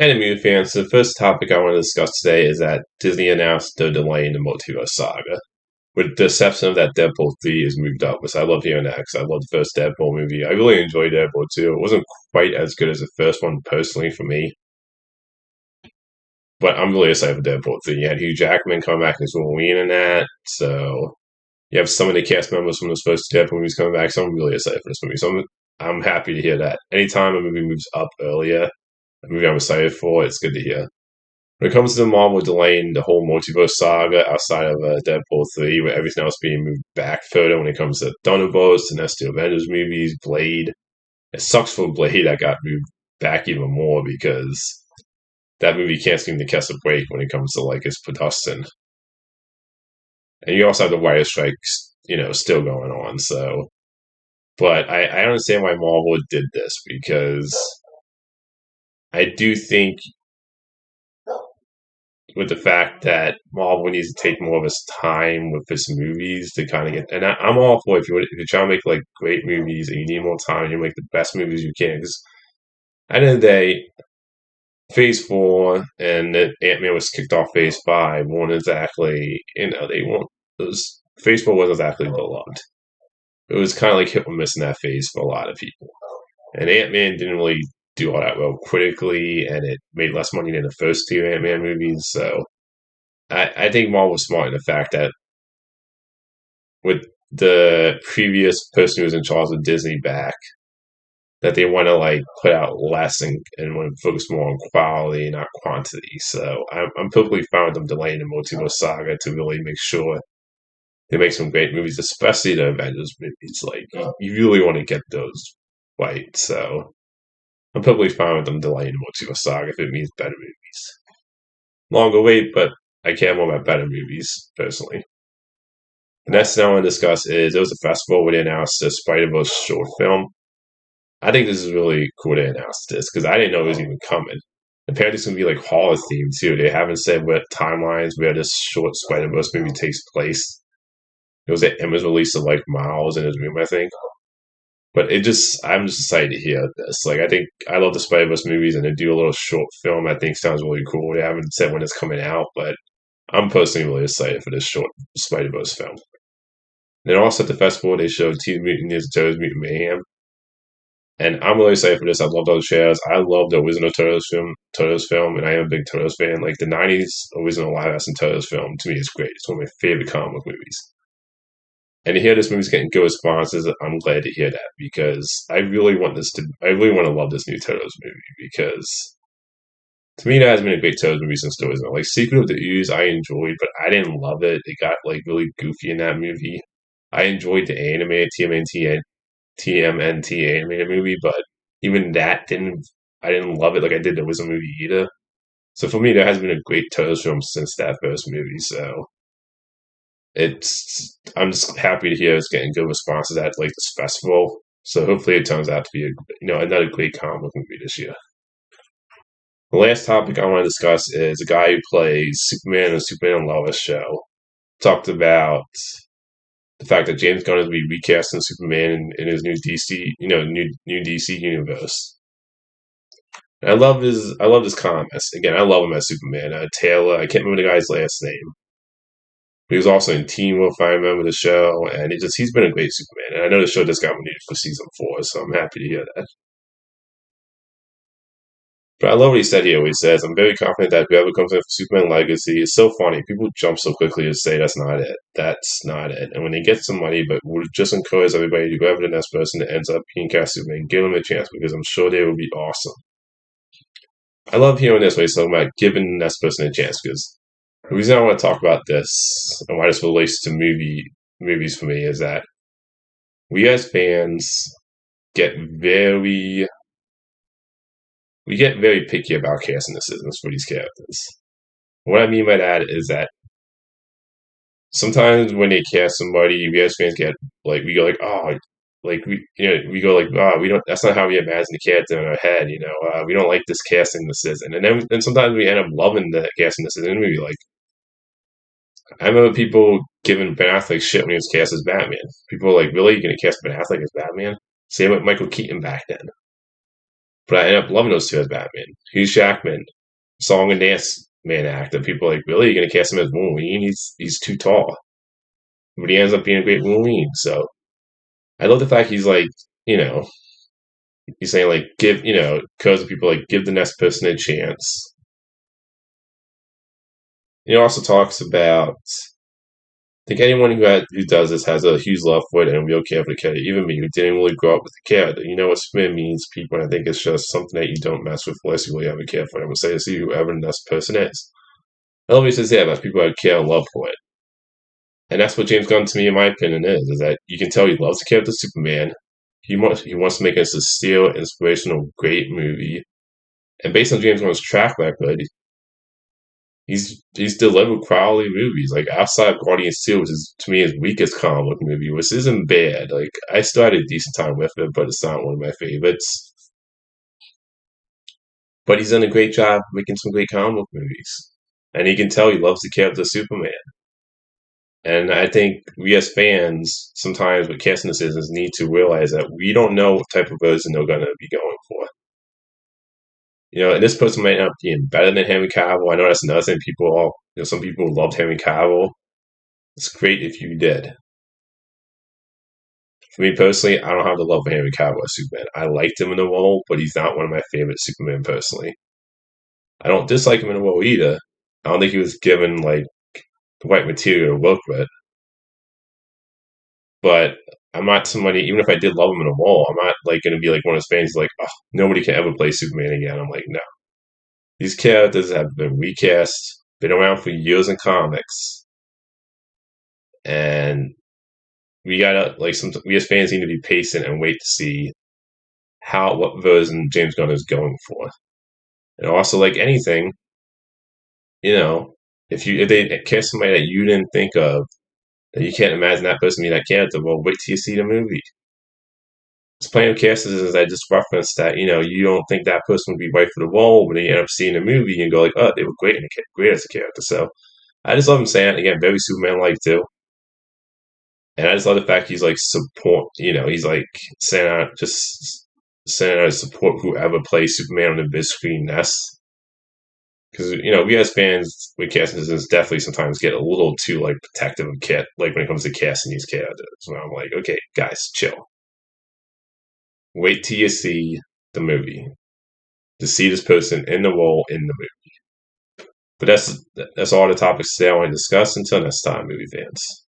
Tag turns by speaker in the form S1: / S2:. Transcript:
S1: Anime fans, the first topic I want to discuss today is that Disney announced they're delaying the Multiverse Saga. With the exception of that Deadpool 3 is moved up, which I love hearing that because I love the first Deadpool movie. I really enjoyed Deadpool 2. It wasn't quite as good as the first one personally for me, but I'm really excited for Deadpool 3. You had Hugh Jackman come back as Wolverine in that, so you have some of the cast members from the first Deadpool movies coming back, so I'm really excited for this movie. So I'm happy to hear that. Anytime a movie moves up earlier, a movie I'm excited for, it's good to hear. When it comes to Marvel delaying the whole Multiverse Saga outside of Deadpool 3, with everything else being moved back further when it comes to Thunderbolts, the next two Avengers movies, Blade. It sucks for Blade that got moved back even more because that movie can't seem to catch a break when it comes to like its production. And you also have the writer strikes, still going on. So, but I understand why Marvel did this because I do think with the fact that Marvel needs to take more of its time with its movies to kind of get, and I'm all for it. If you're trying to make like great movies and you need more time, you make the best movies you can. Because at the end of the day, Phase 4 and Ant-Man was kicked off Phase 5 weren't exactly, they weren't, Phase 4 wasn't exactly beloved. It was kind of like hit or miss in that phase for a lot of people. And Ant-Man didn't really do all that well critically, and it made less money than the first two Ant-Man movies. So I think Marvel was smart in the fact that with the previous person who was in charge of Disney back, that they want to like put out less and want to focus more on quality, not quantity. So I'm perfectly fine with them delaying the Multiverse Saga to really make sure they make some great movies, especially the Avengers movies. Like you really want to get those right. So I'm perfectly fine with them delaying the Multiverse Saga if it means better movies. Longer wait, but I care more about better movies, personally. The next thing I want to discuss is there was a festival where they announced the Spider-Verse short film. I think this is really cool they announced this because I didn't know it was even coming. Apparently it's going to be like horror themed too. They haven't said what timelines where this short Spider-Verse movie takes place. It was released to like Miles in his room, I think. But I'm just excited to hear this. Like, I think I love the Spider-Verse movies, and to do a little short film, I think sounds really cool. They haven't said when it's coming out, but I'm personally really excited for this short Spider-Verse film. Then also at the festival, they showed TMNT Mutant Mayhem, and I'm really excited for this. I love those trailers. I love the original Turtles film, and I am a big Turtles fan. Like the '90s original live-action Turtles film, to me, is great. It's one of my favorite comic book movies. And to hear this movie's getting good responses, I'm glad to hear that because I really want to love this new Turtles movie because to me that has been a great Turtles movie since the original. Like Secret of the Ooze, I enjoyed, but I didn't love it. It got like really goofy in that movie. I enjoyed the animated TMNT animated movie, but even that I didn't love it like I did the original movie either. So for me, there has been a great Turtles film since that first movie. So I'm just happy to hear it's getting good responses at like this festival. So hopefully it turns out to be another great comic book movie this year. The last topic I want to discuss is a guy who plays Superman in the Superman and Lois show. Talked about the fact that James Gunn is going to be recasting Superman in his new DC, new DC universe. And I love his comments. Again, I love him as Superman. Taylor, I can't remember the guy's last name. He was also in Teen Wolf, I remember the show, and he's been a great Superman. And I know the show just got renewed for season 4, so I'm happy to hear that. But I love what he said here, where he says, I'm very confident that whoever comes in for Superman Legacy is so funny. People jump so quickly to say that's not it. That's not it. And when they get some money, but we'll just encourage everybody to whoever the next person that ends up being cast Superman, give them a chance because I'm sure they will be awesome. I love hearing this way, so about giving the next person a chance because the reason I want to talk about this and why this relates to movies for me is that we as fans get very picky about casting decisions for these characters. What I mean by that is that sometimes when they cast somebody, we as fans get like we go like, oh, like we go like, oh, we don't. That's not how we imagine the character in our head. We don't like this casting decision, and then sometimes we end up loving the casting decision. And we like. I remember people giving Ben Affleck shit when he was cast as Batman. People were like, really? You're going to cast Ben Affleck as Batman? Same with Michael Keaton back then. But I ended up loving those two as Batman. Hugh Jackman, song and dance man actor. People are like, really? You're gonna cast him as Wolverine? He's too tall. But he ends up being a great Wolverine. So I love the fact he's like, you know, he's saying like give, because people like give the next person a chance. He also talks about I think anyone who does this has a huge love for it and a real care for the character. Even me, who didn't really grow up with the character. You know what Superman means, people, and I think it's just something that you don't mess with unless you really have a care for it. I'm going to say to see whoever the next person is. I always says, yeah, but people have care and love for it. And that's what James Gunn, to me, in my opinion, is that you can tell he loves the character Superman. He wants to make a sincere, inspirational, great movie. And based on James Gunn's track record, he's delivered quality movies. Like outside of Guardians 2, which is to me his weakest comic book movie, which isn't bad. Like I still had a decent time with it, but it's not one of my favorites. But he's done a great job making some great comic book movies. And you can tell he loves the character Superman. And I think we as fans, sometimes with casting decisions, need to realize that we don't know what type of version they're going to be going for. And this person might not be better than Henry Cavill. I know that's another thing some people loved Henry Cavill. It's great if you did. For me personally, I don't have the love for Henry Cavill as Superman. I liked him in the role, but he's not one of my favorite Superman personally. I don't dislike him in the role either. I don't think he was given like the right material to work with. But I'm not somebody, even if I did love him in a role, I'm not like going to be like one of those fans like, oh, nobody can ever play Superman again. I'm like, no. These characters have been recast, been around for years in comics, and we gotta we as fans need to be patient and wait to see what version James Gunn is going for. And also, like anything, if they cast somebody that you didn't think of, that you can't imagine that person being that character, well, wait till you see the movie. There's plenty of casters I just referenced that you don't think that person would be right for the role, but then you end up seeing the movie and go like, oh, they were great as a character. So I just love him saying again, very Superman-like too. And I just love the fact he's like support. He's like sending out to support whoever plays Superman on the big screen. Because we as fans with casting decisions definitely sometimes get a little too like protective of like when it comes to casting these characters. So I'm like, okay, guys, chill. Wait till you see the movie to see this person in the role in the movie. But that's all the topics today I want to discuss. Until next time, movie fans.